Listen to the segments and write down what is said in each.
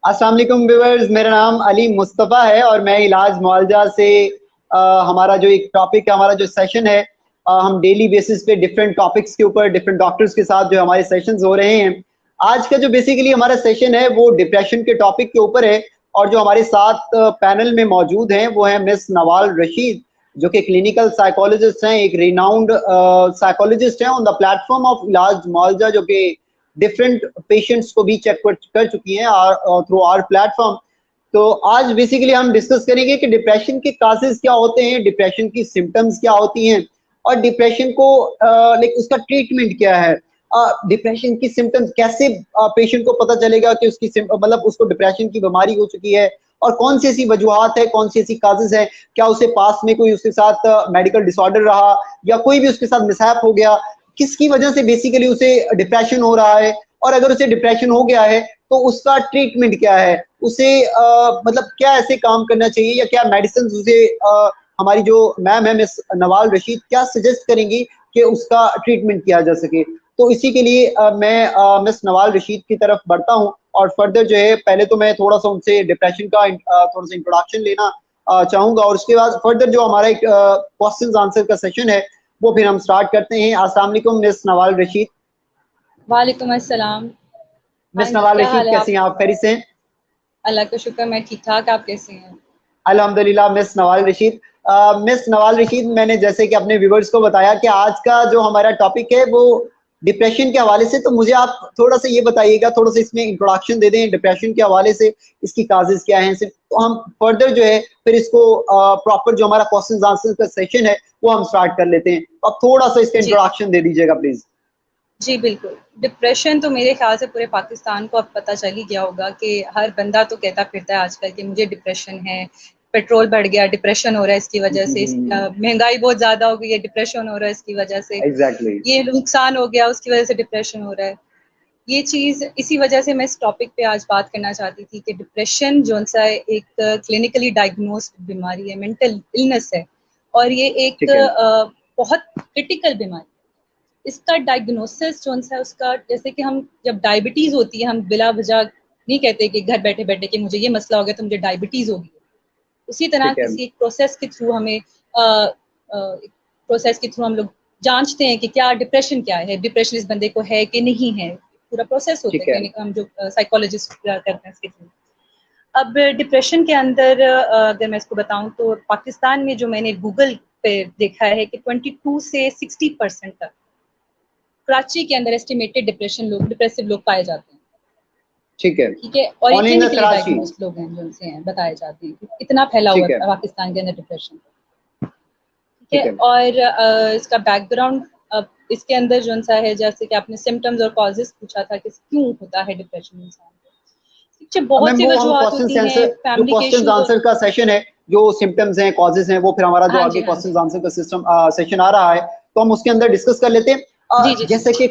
अस्सलाम वालेकुम व्यूअर्स, मेरा नाम अली मुस्तफ़ा है और मैं इलाज मुआलजा से हमारा जो एक टॉपिक है, हमारा जो सेशन है, हम डेली बेसिस पे डिफरेंट टॉपिक्स के ऊपर डिफरेंट डॉक्टर्स के साथ जो हमारे सेशंस हो रहे हैं। आज का जो बेसिकली हमारा सेशन है वो डिप्रेशन के टॉपिक के ऊपर है और जो हमारे साथ पैनल में मौजूद हैं वो है मिस नवाल रशीद, जो कि क्लिनिकल साइकोलॉजिस्ट हैं, एक रिनाउंड साइकोलॉजिस्ट हैं ऑन द प्लेटफॉर्म ऑफ इलाज मुआलजा, जो कि डिफरेंट पेशेंट्स को भी चेक कर चुकी हैं थ्रू आवर प्लेटफॉर्म। तो आज बेसिकली हम डिस्कस करेंगे कि डिप्रेशन के काजेस क्या होते हैं, डिप्रेशन की सिम्टम्स क्या होती हैं और डिप्रेशन को लाइक उसका ट्रीटमेंट क्या है। डिप्रेशन की सिम्टम्स कैसे पेशेंट को पता चलेगा कि उसकी मतलब उसको डिप्रेशन की बीमारी हो चुकी है और कौन सी ऐसी वजूहात है, कौन सी ऐसी काजेस है, क्या उसे पास में कोई उसके साथ मेडिकल डिसऑर्डर रहा या कोई भी उसके साथ मिसहैप हो गया, किसकी वजह से बेसिकली उसे डिप्रेशन हो रहा है और अगर उसे डिप्रेशन हो गया है तो उसका ट्रीटमेंट क्या है, उसे मतलब क्या ऐसे काम करना चाहिए या क्या मेडिसिन उसे हमारी जो मैम है मिस नवाल रशीद क्या सजेस्ट करेंगी कि उसका ट्रीटमेंट किया जा सके। तो इसी के लिए मैं मिस नवाल रशीद की तरफ बढ़ता हूँ और फर्दर जो है पहले तो मैं थोड़ा सा उनसे डिप्रेशन का थोड़ा सा इंट्रोडक्शन लेना चाहूंगा और उसके बाद फर्दर जो हमारा एक क्वेश्चंस आंसर का सेशन है वो फिर हम स्टार्ट करते हैं। अस्सलाम वालेकुम मिस नवाल रशीद। वालेकुम अस्सलाम। हाँ मिस जी, नवाल क्या रशीद हाल है कैसी आप? हैं आप, खैरियत से हैं? अल्लाह का शुक्र, मैं ठीक ठाक। आप कैसे हैं? अल्हम्दुलिल्लाह। मिस नवाल रशीद, मिस नवाल रशीद, मैंने जैसे कि अपने व्यूवर्स को बताया कि आज का जो हमारा टॉपिक है वो डिप्रेशन के हवाले से, तो मुझे आप थोड़ा सा ये बताइएगा, थोड़ा सा इसमें इंट्रोडक्शन दे दें डिप्रेशन के हवाले से, इसकी काजेस क्या हैं सिर्फ, तो हम फर्दर जो है फिर इसको प्रॉपर जो हमारा क्वेश्चंस आंसर का सेशन है वो हम स्टार्ट कर लेते हैं। तो आप थोड़ा सा इसका जी इंट्रोडक्शन दे दीजिएगा प्लीज। जी बिल्कुल। डिप्रेशन तो मेरे ख्याल से पूरे पाकिस्तान को अब पता चल ही गया होगा कि हर बंदा तो कहता फिरता है आजकल कि मुझे डिप्रेशन है। पेट्रोल बढ़ गया, डिप्रेशन हो रहा है इसकी वजह से। महंगाई बहुत ज़्यादा हो गई है, डिप्रेशन हो रहा है इसकी वजह से। एग्जैक्टली। ये नुकसान हो गया, उसकी वजह से डिप्रेशन हो रहा है। ये चीज़ इसी वजह से मैं इस टॉपिक पे आज बात करना चाहती थी कि डिप्रेशन जो सा एक क्लिनिकली डायग्नोस्ड बीमारी है, मेंटल इलनेस है और ये एक ठीक है। बहुत क्रिटिकल बीमारी है। इसका डायग्नोसिस जो है उसका, जैसे कि हम जब डायबिटीज होती है, हम बिला वजह नहीं कहते कि घर बैठे बैठे कि मुझे ये मसला हो गया तो मुझे डायबिटीज होगी। उसी तरह ठीक है। किसी एक प्रोसेस के थ्रू हमें प्रोसेस के थ्रू हम लोग जांचते हैं कि क्या डिप्रेशन, क्या है डिप्रेशन, इस बंदे को है कि नहीं है। पूरा प्रोसेस होता है ठीक है। क्लिनिक, हम जो साइकोलॉजिस्ट करते हैं इसके थ्रू। अब डिप्रेशन के अंदर अगर मैं इसको बताऊं तो पाकिस्तान में जो मैंने गूगल पे देखा है कि 22 से 60% तक कराची के अंदर एस्टिमेटेड डिप्रेसिव लोग पाए जाते हैं। ठीक है। ठीक है, और ये only in the clinically Karachi. Diagnosed लोग हैं जो उनसे हैं, बताए जाते हैं कि इतना फैला हुआ ठीक है। है पाकिस्तान के अंदर डिप्रेशन। ठीक ठीक है, है। और इसका बैकग्राउंड अब इसके अंदर जो सा है, जैसे कि आपने सिम्टम्स और कॉजेस पूछा था कि क्यों होता है डिप्रेशन इंसान को। ठीक है, बहुत मैम सी वो हम वजूहत क्वेश्चन होती आंसर, हैं, जो फैमिली के क्वेश्चन इश्यूज। आंसर का सेशन है, जो सिम्टम्स हैं, कॉजेज हैं, वो फिर हमारा जो हाँ आगे जी, हाँ क्वेश्चन जी, आंसर का सिस्टम सेशन आ रहा है तो हम उसके अंदर डिस्कस कर लेते हैं। जी जी जी। जैसे कि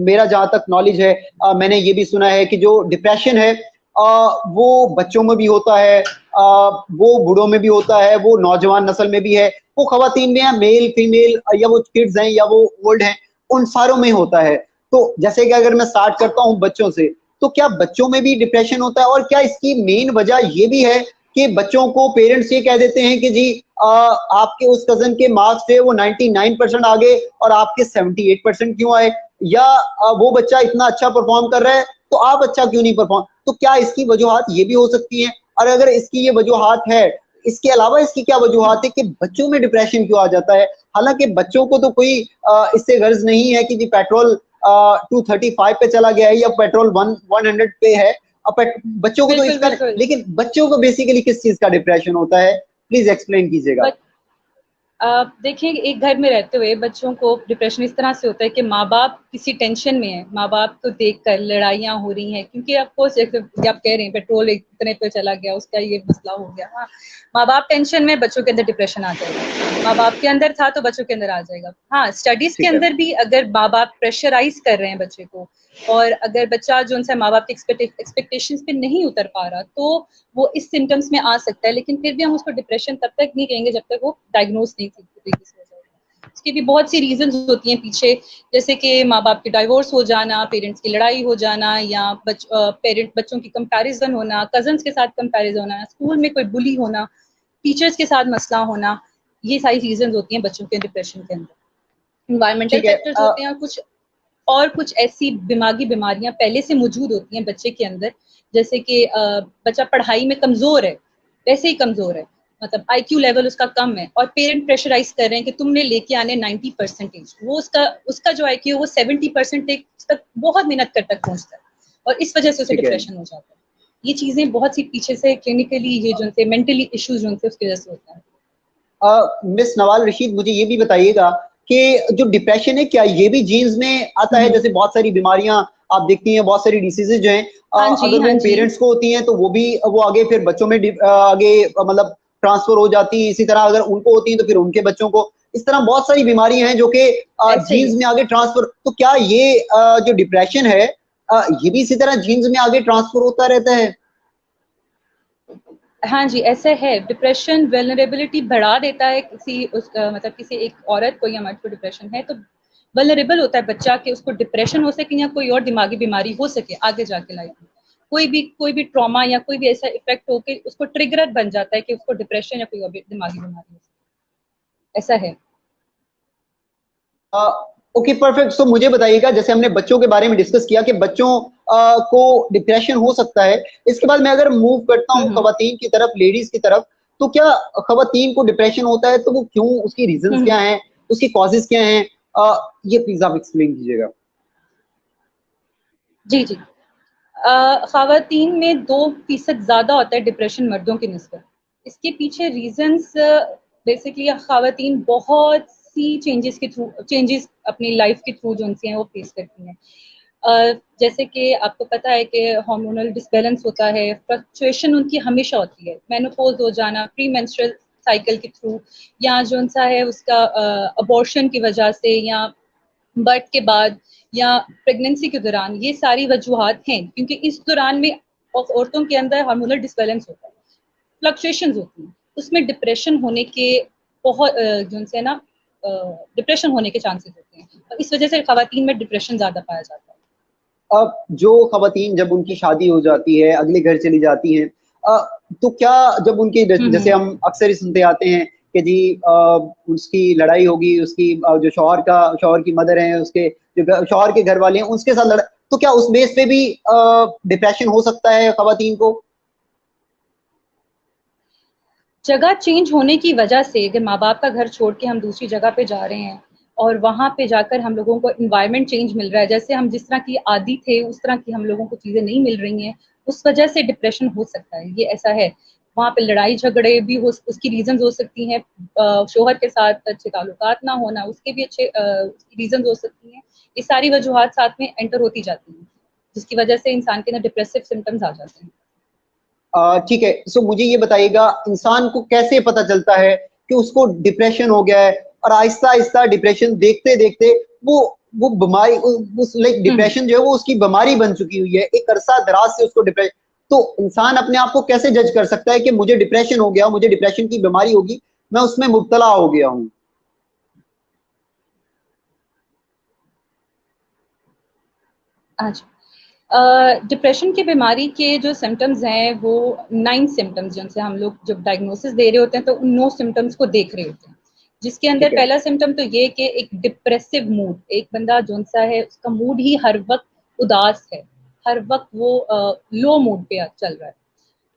मेरा जहां तक नॉलेज है, मैंने ये भी सुना है कि जो डिप्रेशन है वो बच्चों में भी होता है, वो बूढ़ों में भी होता है, वो नौजवान नस्ल में भी है, वो खवातीन में है, मेल फीमेल या वो किड्स हैं या वो ओल्ड हैं, उन सारों में होता है। तो जैसे कि अगर मैं स्टार्ट करता हूँ बच्चों से, तो क्या बच्चों में भी डिप्रेशन होता है और क्या इसकी मेन वजह ये भी है कि बच्चों को पेरेंट्स ये कह देते हैं कि जी आपके उस कजन के मार्क्स थे वो 99% आ गए और आपके 78% क्यों आए, या वो बच्चा इतना अच्छा परफॉर्म कर रहा है तो आप अच्छा क्यों नहीं परफॉर्म, तो क्या इसकी वजूहत ये भी हो सकती है? और अगर इसकी ये वजूहत है, इसके अलावा इसकी क्या वजूहत है कि बच्चों में डिप्रेशन क्यों आ जाता है? हालांकि बच्चों को तो कोई इससे गर्ज नहीं है कि जी पेट्रोल 235 पे चला गया है या पेट्रोल 100 पे है। अब बच्चों को तो बिल्कुल इसका, बिल्कुल। लेकिन बच्चों को बेसिकली किस चीज का डिप्रेशन होता है, प्लीज एक्सप्लेन कीजिएगा। बट आप देखिए, एक घर में रहते हुए बच्चों को डिप्रेशन इस तरह से होता है कि माँ बाप किसी टेंशन में है, माँ बाप को देखकर लड़ाइयाँ हो रही हैं, क्योंकि ऑफकोर्स जैसे आप कह रहे हैं पेट्रोल इतने पे चला गया, उसका ये मसला हो गया। हाँ, माँ बाप टेंशन में, बच्चों के अंदर डिप्रेशन आ जाएगा। माँ बाप के अंदर था तो बच्चों के अंदर आ जाएगा। हाँ, स्टडीज के ठीक है। अंदर भी अगर माँ बाप प्रेशराइज कर रहे हैं बच्चे को, और अगर बच्चा जो उनसे माँ बाप के एक्सपेक्टेशंस पे नहीं उतर पा रहा, तो वो इस सिम्टम्स में आ सकता है। लेकिन फिर भी हम उसको डिप्रेशन तब तक नहीं कहेंगे जब तक वो डायग्नोज नहीं तरीके से हो जाएगा। उसकी भी बहुत सी रीजंस होती हैं पीछे, जैसे कि माँ बाप के डाइवोर्स हो जाना, पेरेंट्स की लड़ाई हो जाना, या बच्चों की कंपैरिजन होना, कजन्स के साथ कंपैरिजन होना, स्कूल में कोई बुली होना, टीचर्स के साथ मसला होना, ये सारी रीजंस होती हैं बच्चों के डिप्रेशन के अंदर। इन्वायरमेंटल ठीक है। फैक्टर्स होते हैं, कुछ ऐसी दिमागी बीमारियां पहले से मौजूद होती हैं बच्चे के अंदर, जैसे कि बच्चा पढ़ाई में कमजोर है, वैसे ही कमजोर है, मतलब आईक्यू लेवल उसका कम है, और पेरेंट प्रेशराइज कर रहे हैं कि तुमने लेके आने 90%, वो उसका उसका जो आईक्यू वो 70% तक बहुत मेहनत कर तक पहुंचता है, और इस वजह से उसे ठीक है। डिप्रेशन हो जाता है। ये चीजें बहुत सी पीछे से क्लिनिकली, ये जो मेंटली इश्यूज जो उसकी वजह से होता है। मिस नवाल रशीद, मुझे ये भी बताइएगा कि जो डिप्रेशन है, क्या ये भी जीन्स में आता है? जैसे बहुत सारी बीमारियां आप देखती हैं, बहुत सारी डिसीजेज जो हैं, हाँ जी, अगर हाँ वो जी। पेरेंट्स को होती हैं तो वो आगे फिर बच्चों में आगे मतलब ट्रांसफर हो जाती है। इसी तरह अगर उनको होती हैं तो फिर उनके बच्चों को, इस तरह बहुत सारी बीमारियां हैं जो कि ऐसे जीन्स ही। में आगे ट्रांसफर। तो क्या ये जो डिप्रेशन है, ये भी इसी तरह जीन्स में आगे ट्रांसफर होता रहता है? हाँ जी, ऐसा है। डिप्रेशन वल्नरेबिलिटी बढ़ा देता है, मतलब किसी एक औरत को या मर्द को डिप्रेशन है तो वल्नरेबल होता है बच्चा, कि उसको डिप्रेशन हो सके या कोई और दिमागी बीमारी हो सके आगे जाके लाइफ में। कोई भी ट्रॉमा या कोई भी ऐसा इफेक्ट हो के उसको ट्रिगर बन जाता है कि उसको डिप्रेशन या कोई और भी दिमागी बीमारी हो सके, ऐसा है। Okay, perfect. सो मुझे बताइएगा, जैसे हमने बच्चों के बारे में डिस्कस किया कि बच्चों को डिप्रेशन हो सकता है। इसके बाद मैं अगर मूव करता हूँ हम्म। खवातीन की तरफ, लेडीज की तरफ, तो क्या खवातीन को डिप्रेशन होता है? तो वो क्यों, उसकी रीजंस हम्म। क्या हैं, उसकी कॉजेज क्या हैं? ये प्लीज आप एक्सप्लेन कीजिएगा। जी जी। ख़वातीन में 2% ज़्यादा होता है डिप्रेशन मर्दों की निस्बत। इसके पीछे रीज़न्स बेसिकली ख़वातीन बहुत सी चेंजेस अपनी लाइफ के थ्रू जो उनसे हैं वो फेस करती हैं। जैसे कि आपको पता है कि हार्मोनल डिसबैलेंस होता है, फ्लक्चुएशन उनकी हमेशा होती है, मेनोपॉज हो जाना, प्री मेंस्ट्रुअल साइकिल के थ्रू, या जो उनसा है उसका अबॉर्शन की वजह से, या बर्थ के बाद, या प्रेगनेंसी के दौरान, ये सारी वजूहात हैं, क्योंकि इस दौरान में औरतों के अंदर हार्मोनल डिसबैलेंस होता है, फ्लक्चुएशंस होती हैं, उसमें डिप्रेशन होने के बहुत जो उनसे ना डिप्रेशन होने के चांसेस होते हैं, और इस वजह से खवातीन में डिप्रेशन ज़्यादा पाया जाता है। अब जो खवातीन, जब उनकी शादी हो जाती है, अगले घर चली जाती हैं, तो क्या, जब उनकी, जैसे हम्म। हम अक्सर ही सुनते आते हैं कि जी उसकी लड़ाई होगी, उसकी जो शौहर की मदर है, उसके जो शौहर के घर वाले हैं उसके साथ लड़ा, तो क्या उस बेस पे भी डिप्रेशन हो सकता है खवातीन को? जगह चेंज होने की वजह से, अगर माँ बाप का घर छोड़ के हम दूसरी जगह पे जा रहे हैं और वहां पे जाकर हम लोगों को इन्वायरमेंट चेंज मिल रहा है, जैसे हम जिस तरह की आदी थे उस तरह की हम लोगों को चीजें नहीं मिल रही हैं, उस वजह से डिप्रेशन हो सकता है, ये ऐसा है। वहां पे लड़ाई झगड़े भी हो, उसकी रीजन हो सकती हैं, शोहर के साथ अच्छे ताल्लुकात ना होना, उसके भी अच्छे रीजन हो सकती हैं। ये सारी वजूहत साथ में एंटर होती जाती हैं, जिसकी वजह से इंसान के अंदर डिप्रेसिव सिम्टम्स आ जाते हैं। ठीक है। सो मुझे ये बताइएगा, इंसान को कैसे पता चलता है कि उसको डिप्रेशन हो गया है? और आहिस्ता आहिस्ता डिप्रेशन देखते देखते वो बीमारी, उस लाइक हम्म। डिप्रेशन जो है वो उसकी बीमारी बन चुकी हुई है, एक अरसा दराज से उसको डिप्रेशन। तो इंसान अपने आप को कैसे जज कर सकता है कि मुझे डिप्रेशन हो गया, मुझे डिप्रेशन की बीमारी होगी, मैं उसमें मुब्तला हो गया हूँ? अच्छा, डिप्रेशन की बीमारी के जो सिम्टम्स हैं वो 9 सिम्टम्स, जिनसे हम लोग जब डायग्नोसिस दे रहे होते हैं तो उन 9 सिम्टम्स को देख रहे होते हैं, जिसके अंदर ठीक है। पहला सिम्टम तो ये कि एक डिप्रेसिव मूड, एक बंदा जो सा है उसका मूड ही हर वक्त उदास है, हर वक्त वो लो मूड पे चल रहा है।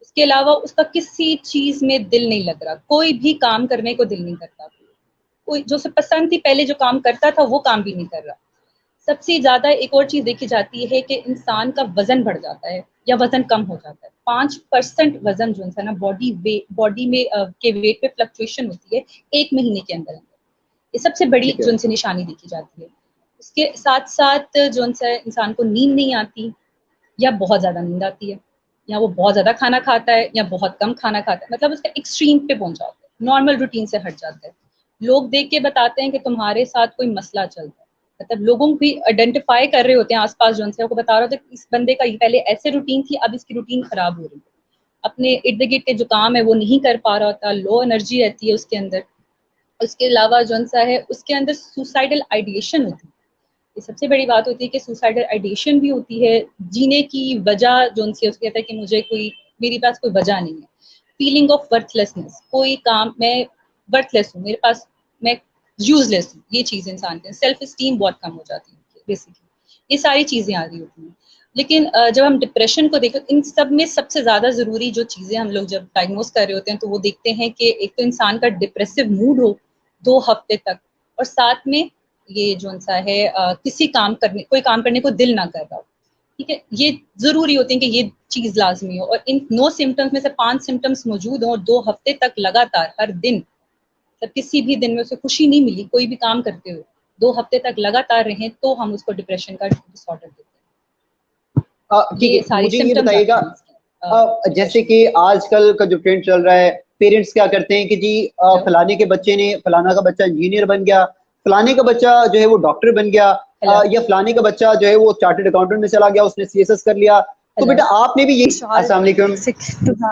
उसके अलावा उसका किसी चीज में दिल नहीं लग रहा, कोई भी काम करने को दिल नहीं करता, कोई जो उसे पसंद थी पहले जो काम करता था वो काम भी नहीं कर रहा। सबसे ज्यादा एक और चीज देखी जाती है कि इंसान का वजन बढ़ जाता है या वजन कम हो जाता है। 5% वजन जो है ना बॉडी में के वेट पे फ्लक्चुएशन होती है एक महीने के अंदर अंदर, ये सबसे बड़ी ठीक है। जो उनसे निशानी देखी जाती है। उसके साथ साथ जो उनसे इंसान को नींद नहीं आती, या बहुत ज्यादा नींद आती है, या वो बहुत ज्यादा खाना खाता है या बहुत कम खाना खाता है, मतलब उसका एक्सट्रीम पे पहुंच जाता है, नॉर्मल रूटीन से हट जाता है। लोग देख के बताते हैं कि तुम्हारे साथ कोई मसला चल रहा है, मतलब लोगों भी आइडेंटिफाई कर रहे होते हैं आसपास, जो उनसे को बता रहे होते हैं इस बंदे का पहले ऐसे रूटीन थी, अब इसकी रूटीन खराब हो रही है, अपने इर्द गिर्द के जो काम है वो नहीं कर पा रहा होता, लो एनर्जी रहती है उसके अंदर। उसके अलावा जो सा है उसके अंदर सुसाइडल आइडिएशन होती है। ये सबसे बड़ी बात होती है कि सुसाइडल आइडिएशन भी होती है। जीने की वजह जो सी उसको कहता है कि मुझे कोई, मेरे पास कोई वजह नहीं है। फीलिंग ऑफ वर्थलेसनेस, कोई काम, मैं वर्थलेस हूँ, मेरे पास, मैं यूजलेस हूँ, ये चीज़ इंसान के सेल्फ स्टीम बहुत कम हो जाती है बेसिकली। ये सारी चीज़ें आ रही होती हैं। लेकिन जब हम डिप्रेशन को देखें, इन सब में सबसे ज़्यादा ज़रूरी जो चीज़ें हम लोग जब डायग्नोस कर रहे होते हैं तो वो देखते हैं कि एक तो इंसान का डिप्रेसिव मूड हो 2 हफ्ते तक, और साथ में ये जो सा है किसी काम करने, कोई काम करने को दिल ना कर रहा हो। ठीक है, ये ज़रूरी होती है कि ये चीज़ लाज़मी हो, और इन 9 सिम्पटम्स में से 5 सिम्पटम्स मौजूद हों और 2 हफ्ते तक लगातार हर दिन, मतलब किसी भी दिन में उसे खुशी नहीं मिली कोई भी काम करते हुए, 2 हफ्ते तक लगातार रहें, तो हम उसको डिप्रेशन का डिसऑर्डर देते हैं। ठीक ये है, सारी मुझे ये सिम्पटम्स बताइएगा, आते हैं इसके जैसे डिप्रेशन कि आजकल का जो ट्रेंड चल रहा है, पेरेंट्स क्या करते हैं कि जी हेलो फलाने के बच्चे ने, फलाना का बच्चा इंजीनियर बन गया, फलाने का बच्चा जो है वो डॉक्टर बन गया, हेलो या फलाने का बच्चा जो है वो चार्टर्ड अकाउंटेंट में चला गया, उसने सीएसएस कर लिया। तो हेलो बेटा आपने भी यही, अस्सलाम वालेकुम,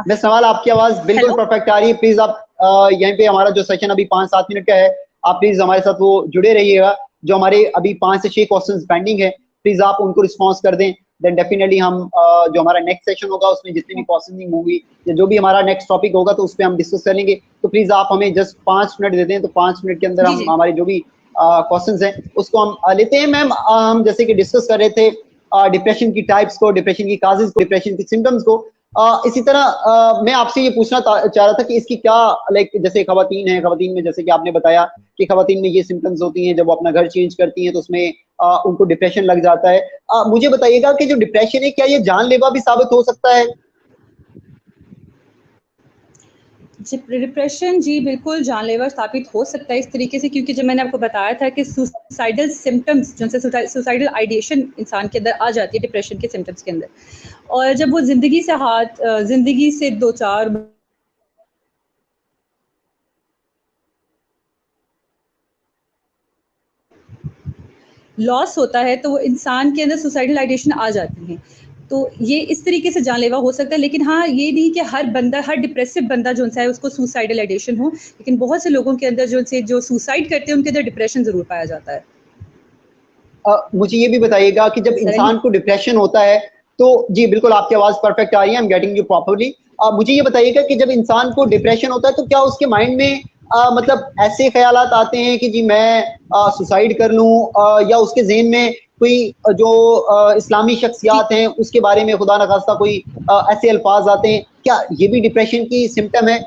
मैं सवाल, आपकी आवाज बिल्कुल हेलो परफेक्ट आ रही है। प्लीज आप यहीं पे, हमारा जो सेशन अभी 5-7 मिनट का है, आप प्लीज हमारे साथ वो जुड़े रहिएगा। जो हमारे अभी 5 से 6 क्वेश्चंस पेंडिंग है, प्लीज आप उनको रिस्पॉन्स कर दें। देन डेफिनेटली हम जो हमारा नेक्स्ट सेशन होगा उसमें जितनी भी क्वेश्चनिंग होगी या जो भी हमारा नेक्स्ट टॉपिक होगा तो उस पर हम डिस्कस करेंगे। तो प्लीज आप हमें जस्ट 5 मिनट दे दें, तो 5 मिनट के अंदर जी हम जी हमारे जो भी क्वेश्चंस हैं उसको हम लेते हैं। मैम, हम जैसे कि डिस्कस कर रहे थे डिप्रेशन की टाइप्स को, डिप्रेशन की काजेज को, डिप्रेशन की सिम्टम्स को। इसी तरह मैं आपसे ये पूछना चाह रहा था कि इसकी क्या, लाइक जैसे खवातीन है, खवातीन में जैसे कि आपने बताया कि खवातीन में ये सिम्टम्स होती हैं, जब वो अपना घर चेंज करती हैं तो उसमें उनको डिप्रेशन लग जाता है। मुझे बताइएगा कि जो डिप्रेशन है क्या ये जानलेवा भी साबित हो सकता है? डिप्रेशन जी बिल्कुल जानलेवा साबित हो सकता है इस तरीके से, क्योंकि जब मैंने आपको बताया था कि सुसाइडल सिम्टम्स, जिनसे सुसाइडल आइडिएशन इंसान के अंदर आ जाती है डिप्रेशन के सिम्टम्स के अंदर, और जब वो जिंदगी से दो चार लॉस होता है तो वो इंसान के अंदर सुसाइडल आइडिएशन आ जाती हैं। तो ये इस तरीके से जानलेवा हो सकता है। लेकिन हाँ, ये नहीं कि हर बंदा, हर डिप्रेसिव बंदा जो है उसको सुसाइडल आइडिएशन हो, लेकिन बहुत से लोगों के अंदर जो सुसाइड करते हैं उनके अंदर डिप्रेशन जरूर पाया जाता है। मुझे ये भी बताइएगा कि जब सर इंसान को डिप्रेशन होता है तो, जी बिल्कुल आपकी आवाज परफेक्ट आ रही है, I am getting you properly. मुझे ये बताइएगा कि जब इंसान को डिप्रेशन होता है तो क्या उसके माइंड में मतलब ऐसे ख्यालात आते हैं कि जी मैं सुसाइड कर लूं, या उसके ज़हन में कोई जो इस्लामी जी, शख्सियात हैं उसके बारे में खुदा न खास्ता कोई ऐसे अल्फाज आते हैं, क्या ये भी डिप्रेशन की सिम्टम है?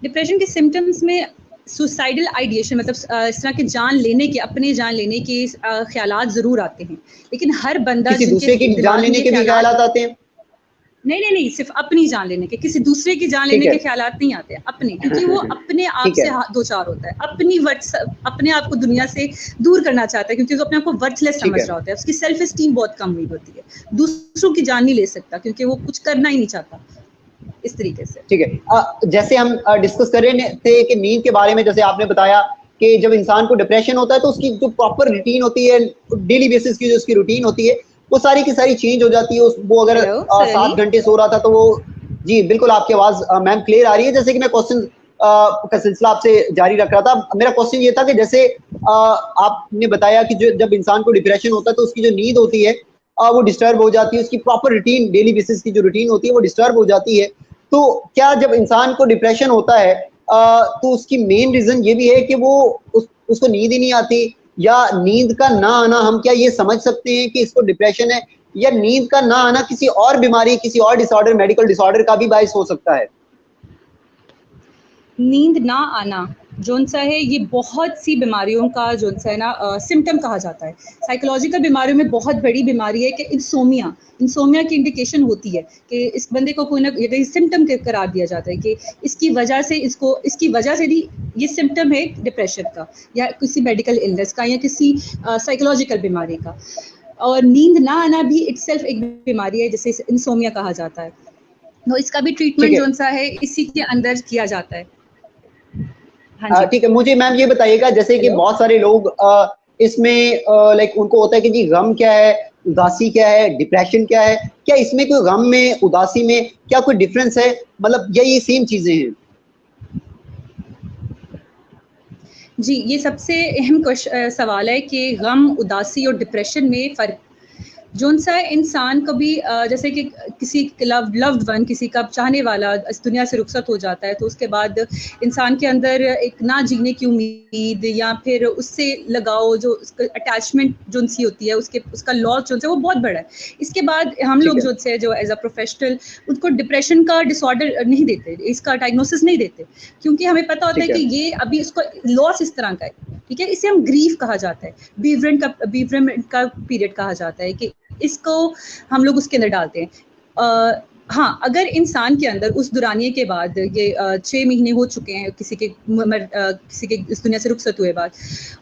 डिप्रेशन के सिम्टम्स में सुसाइडल आइडिएशन, मतलब इस तरह के जान लेने के, अपने जान लेने के ख्यालात ज़रूर आते हैं। लेकिन हर बंदा किसी जिनके दूसरे की जान दिमाग में लेने ये के भी ख्यालात, ख्यालात आते हैं? नहीं, सिर्फ अपनी जान लेने के, किसी दूसरे की जान ठीक लेने है। के ख्यालात नहीं आते, अपने, क्योंकि वो अपने आप ठीक है। से दो चार होता है, अपने आप को दुनिया से दूर करना चाहता है, क्योंकि वो अपने आप को वर्थलेस ठीक समझ है। रहा होता है, उसकी सेल्फ स्टीम बहुत कम हुई होती है, दूसरों की जान नहीं ले सकता क्योंकि वो कुछ करना ही नहीं चाहता इस तरीके से। ठीक है। जैसे हम डिस्कस कर रहे थे कि नींद के बारे में, जैसे आपने बताया कि जब इंसान को डिप्रेशन होता है तो उसकी जो प्रॉपर रूटीन होती है, डेली बेसिस की जो उसकी रूटीन होती है, वो सारी की सारी चेंज हो जाती है। वो अगर हेलो सर अली। 7 घंटे सो रहा था तो वो, जी बिल्कुल आपकी आवाज मैम क्लियर आ रही है। जैसे कि मैं क्वेश्चन का सिलसिला आपसे जारी रख रहा था, मेरा क्वेश्चन ये था कि जैसे आपने बताया कि जो जब इंसान को डिप्रेशन होता है तो उसकी जो नींद होती है वो डिस्टर्ब हो जाती है, उसकी प्रॉपर रूटीन, डेली बेसिस की जो रूटीन होती है वो डिस्टर्ब हो जाती है। तो क्या जब इंसान को डिप्रेशन होता है तो उसकी मेन रीजन ये भी है कि वो उसको नींद ही नहीं आती, या नींद का ना आना, हम क्या ये समझ सकते हैं कि इसको डिप्रेशन है, या नींद का ना आना किसी और बीमारी, किसी और डिसऑर्डर, मेडिकल डिसऑर्डर का भी बायस हो सकता है? नींद ना आना जोन सा है, ये बहुत सी बीमारियों का जोन सा है ना सिम्टम कहा जाता है। साइकोलॉजिकल बीमारियों में बहुत बड़ी बीमारी है कि इंसोमिया की इंडिकेशन होती है कि इस बंदे को कोई ना ये सिम्टम करार दिया जाता है कि इसकी वजह से भी ये सिम्टम है डिप्रेशन का, या किसी मेडिकल इलनेस का, या किसी साइकोलॉजिकल बीमारी का। और नींद ना आना भी इटसेल्फ एक बीमारी है जिसे इंसोमिया कहा जाता है। तो इसका भी ठीक ट्रीटमेंट है। जोन सा है इसी के अंदर किया जाता है। हाँ जी। ठीक है, मुझे मैम ये बताइएगा, जैसे कि हेलो। बहुत सारे लोग इसमें लाइक उनको होता है कि जी गम क्या है, उदासी क्या है, डिप्रेशन क्या है, क्या इसमें कोई गम में, उदासी में क्या कोई डिफरेंस है, मतलब या ये सेम चीजें हैं? जी, ये सबसे अहम सवाल है कि गम, उदासी और डिप्रेशन में फ़र्क जोन सा इंसान कभी जैसे कि किसी लव्ड वन, किसी का चाहने वाला इस दुनिया से रुखसत हो जाता है, तो उसके बाद इंसान के अंदर एक ना जीने की उम्मीद या फिर उससे लगाव, जो उसका अटैचमेंट जो सी होती है, उसके उसका लॉस जो है वो बहुत बड़ा है। इसके बाद हम ठीक लोग है। जो एज अ प्रोफेशनल उनको डिप्रेशन का डिसऑर्डर नहीं देते, इसका डायग्नोसिस नहीं देते, क्योंकि हमें पता होता है ठीक है। कि ये अभी उसका लॉस इस तरह का है। ठीक है, इसे हम ग्रीफ कहा जाता है, बीवरेंट का पीरियड कहा जाता है कि इसको हम लोग उसके अंदर डालते हैं। हाँ, अगर इंसान के अंदर उस दुरानिये के बाद ये 6 महीने हो चुके हैं किसी के इस दुनिया से रुखसत हुए बाद,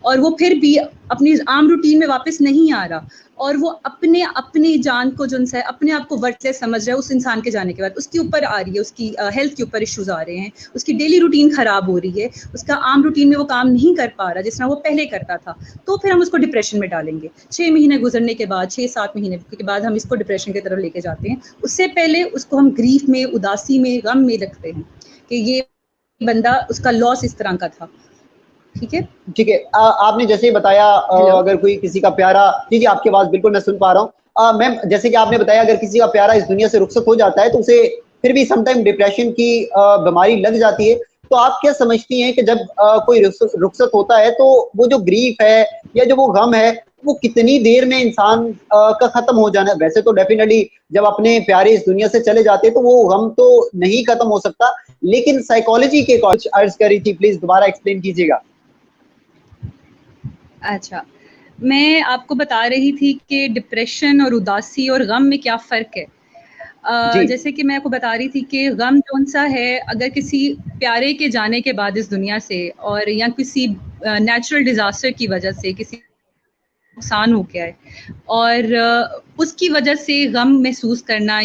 और वो फिर भी अपनी आम रूटीन में वापस नहीं आ रहा, और वो अपनी जान को जो है अपने आप को वर्थलेस समझ रहा है उस इंसान के जाने के बाद, उसके ऊपर आ रही है, उसकी हेल्थ के ऊपर इश्यूज आ रहे हैं, उसकी डेली रूटीन खराब हो रही है, उसका आम रूटीन में वो काम नहीं कर पा रहा जिस तरह वो पहले करता था, तो फिर हम उसको डिप्रेशन में डालेंगे। 6 महीने गुजरने के बाद, 6-7 महीने के बाद हम इसको डिप्रेशन की तरफ लेके जाते हैं। उससे पहले उसको हम ग्रीफ में, उदासी में, गम में रखते हैं कि ये बंदा, उसका लॉस इस तरह का था। ठीक है? ठीक है। आपने जैसे ही बताया हेलो? अगर कोई किसी का प्यारा, जी, जी, आपकी आवाज़ बिल्कुल मैं सुन पा रहा हूँ। मैम, जैसे कि आपने बताया अगर किसी का प्यारा इस दुनिया से रुखसत हो जाता है तो उसे फिर भी समटाइम डिप्रेशन की बीमारी लग जाती है। तो आप क्या समझती हैं कि जब कोई रुखसत होता है तो वो जो ग्रीफ है या जो वो गम है, वो कितनी देर में इंसान का खत्म हो जाना है? वैसे तो डेफिनिटली जब अपने प्यारे इस दुनिया से चले जाते हैं तो वो गम तो नहीं खत्म हो सकता, लेकिन साइकोलॉजी के कुछ अर्ज़ करी थी, प्लीज़ दोबारा एक्सप्लेन कीजिएगा। अच्छा, मैं आपको बता रही थी कि डिप्रेशन और उदासी और गम में क्या फ़र्क है। जी। जैसे कि मैं आपको बता रही थी कि गम कौन-सा है, अगर किसी प्यारे के जाने के बाद इस दुनिया से, और या किसी नेचुरल डिज़ास्टर की वजह से किसी नुकसान हो गया है, और उसकी वजह से गम महसूस करना,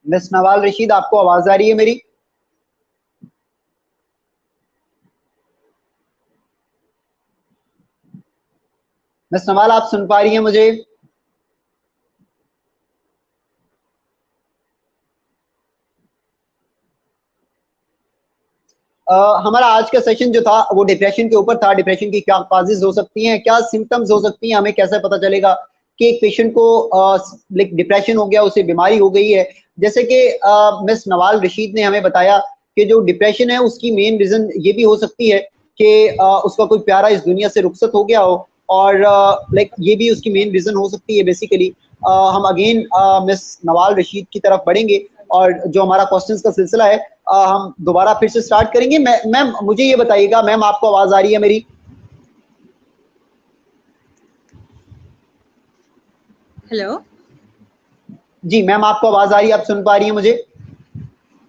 मिस नवाल रशीद, आपको आवाज़ आ रही है मेरी? मिस नवाल, आप सुन पा रही हैं मुझे? हमारा आज का सेशन जो था वो डिप्रेशन के ऊपर था। डिप्रेशन की क्या कॉजेज़ हो सकती हैं, क्या सिम्पटम्स हो सकती हैं, हमें कैसे पता चलेगा कि एक पेशेंट को लाइक डिप्रेशन हो गया, उसे बीमारी हो गई है। जैसे कि मिस नवाल रशीद ने हमें बताया कि जो डिप्रेशन है उसकी मेन रीज़न ये भी हो सकती है कि उसका कोई प्यारा इस दुनिया से रुखसत हो गया हो, और लाइक ये भी उसकी मेन रीज़न हो सकती है बेसिकली। हम अगेन मिस नवाल रशीद की तरफ बढ़ेंगे और जो हमारा क्वेश्चंस का सिलसिला है हम दोबारा फिर से स्टार्ट करेंगे। मैम, मुझे ये बताइएगा, मैम आपको आवाज़ आ रही है मेरी? हेलो? जी, मैम आपको आवाज़ आ रही है, आप सुन पा रही हैं मुझे?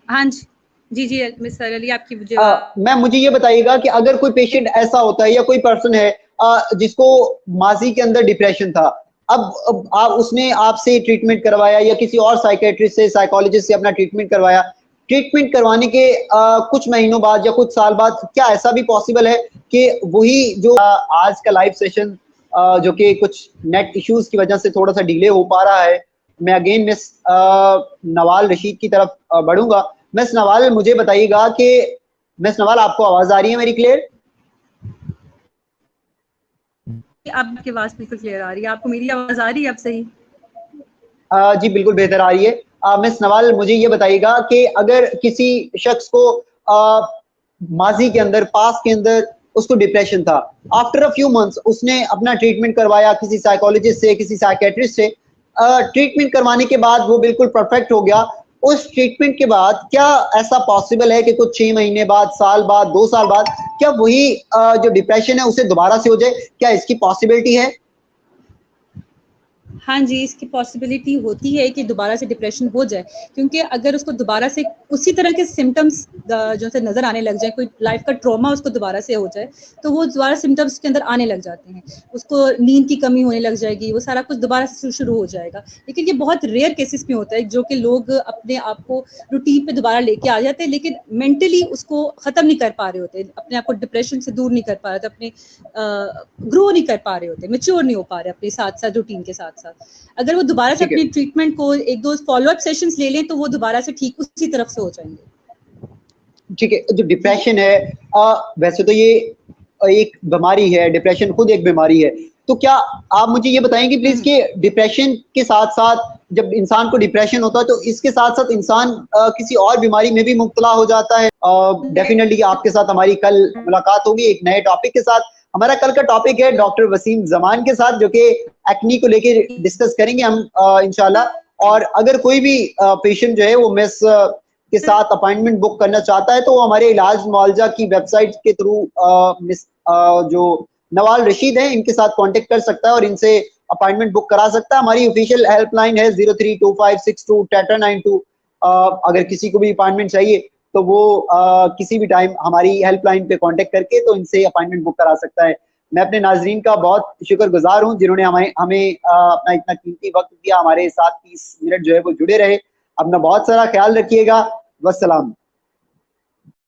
हाँ जी। जी, जी, मिस अली, आपकी मुझे आवाज़ मैम मुझे ये बताइएगा कि अगर कोई पेशेंट ऐसा होता है या कोई पर्सन है जिसको माज़ी के अंदर डिप्रेशन था, अब आप उसने आपसे ट्रीटमेंट करवाया या किसी और साइकियाट्रिस्ट से, साइकोलॉजिस्ट से अपना ट्रीटमेंट करवाया। ट्रीटमेंट करवाने के कुछ महीनों बाद या कुछ साल बाद क्या ऐसा भी पॉसिबल है कि वही जो आज का लाइव सेशन जो कि कुछ नेट इश्यूज़ की वजह से थोड़ा-सा डिले हो पा रहा है, मैं अगेन मिस नवाल रशीद की तरफ बढ़ूँगा। मिस नवाल, मुझे बताइएगा कि मिस नवाल, आपको आवाज़ आ रही है मेरी क्लियर? आपकी आवाज़ बिल्कुल क्लियर आ रही है। आपको मेरी आवाज़ आ रही है अब सही? जी, बिल्कुल बेहतर आ रही है। मिस नवाल, मुझे ये बताइएगा कि अगर किसी शख्स को माज़ी के अंदर, पास्ट के अंदर उसको डिप्रेशन था, आफ्टर अ फ्यू मंथ्स उसने अपना ट्रीटमेंट करवाया किसी साइकोलॉजिस्ट से, किसी साइकियाट्रिस्ट से, ट्रीटमेंट करवाने के बाद वो बिल्कुल परफेक्ट हो गया। उस ट्रीटमेंट के बाद क्या ऐसा पॉसिबल है कि कुछ 6 महीने बाद, साल बाद, 2 साल बाद क्या वही जो डिप्रेशन है उसे दोबारा से हो जाए? क्या इसकी पॉसिबिलिटी है? हाँ जी, इसकी पॉसिबिलिटी होती है कि दोबारा से डिप्रेशन हो जाए, क्योंकि अगर उसको दोबारा से उसी तरह के सिम्टम्स जो से नज़र आने लग जाए, कोई लाइफ का ट्रॉमा उसको दोबारा से हो जाए, तो वो दोबारा सिम्टम्स उसके अंदर आने लग जाते हैं। उसको नींद की कमी होने लग जाएगी, वो सारा कुछ दोबारा से शुरू हो जाएगा। लेकिन ये बहुत रेयर केसेस में होता है, जो कि लोग अपने आप को रूटीन पे दोबारा लेके आ जाते हैं, लेकिन मेंटली उसको ख़त्म नहीं कर पा रहे होते, अपने आप को डिप्रेशन से दूर नहीं कर पा रहे होते, अपने ग्रो नहीं कर पा रहे होते, मैच्योर नहीं हो पा रहे अपने साथ-साथ रूटीन के साथ-साथ। अगर वो दोबारा से ठीक है, अपनी ट्रीटमेंट को 1-2 फ़ॉलो-अप सेशंस ले लें, तो वो दोबारा से ठीक उसी तरफ से हो जाएँगे। ठीक है। जो डिप्रेशन है, वैसे तो ये एक बीमारी है, डिप्रेशन खुद एक बीमारी है। तो क्या आप मुझे ये बताएँगे प्लीज़ कि डिप्रेशन के साथ-साथ जब इंसान को डिप्रेशन होता है तो इसके साथ-साथ इंसान किसी और बीमारी में भी मुब्तला हो जाता है? डेफ़िनिटली आपके साथ हमारी कल मुलाकात होगी एक नए टॉपिक के साथ। हमारा कल का टॉपिक है डॉक्टर वसीम ज़मान के साथ, जो कि एक्ने को लेके डिस्कस करेंगे हम इंशाल्लाह। और अगर कोई भी पेशेंट जो है वो मिस के साथ अपॉइंटमेंट बुक करना चाहता है, तो वो हमारे इलाज मुआवजा की वेबसाइट के थ्रू जो नवाल रशीद हैं इनके साथ कांटेक्ट कर सकता है और इनसे अपॉइंटमेंट बुक करा सकता है। हमारी ऑफिशियल हेल्पलाइन है 032562 अगर किसी को भी अपॉइंटमेंट चाहिए तो वो किसी भी टाइम हमारी हेल्पलाइन पे कांटेक्ट करके तो इनसे अपॉइंटमेंट बुक करा सकता है। मैं अपने नाजरीन का बहुत शुक्रगुजार हूँ जिन्होंने हमें अपना इतना कीमती वक्त दिया, हमारे साथ 30 मिनट जो है वो जुड़े रहे। अपना बहुत सारा ख्याल रखिएगा। वस्सलाम।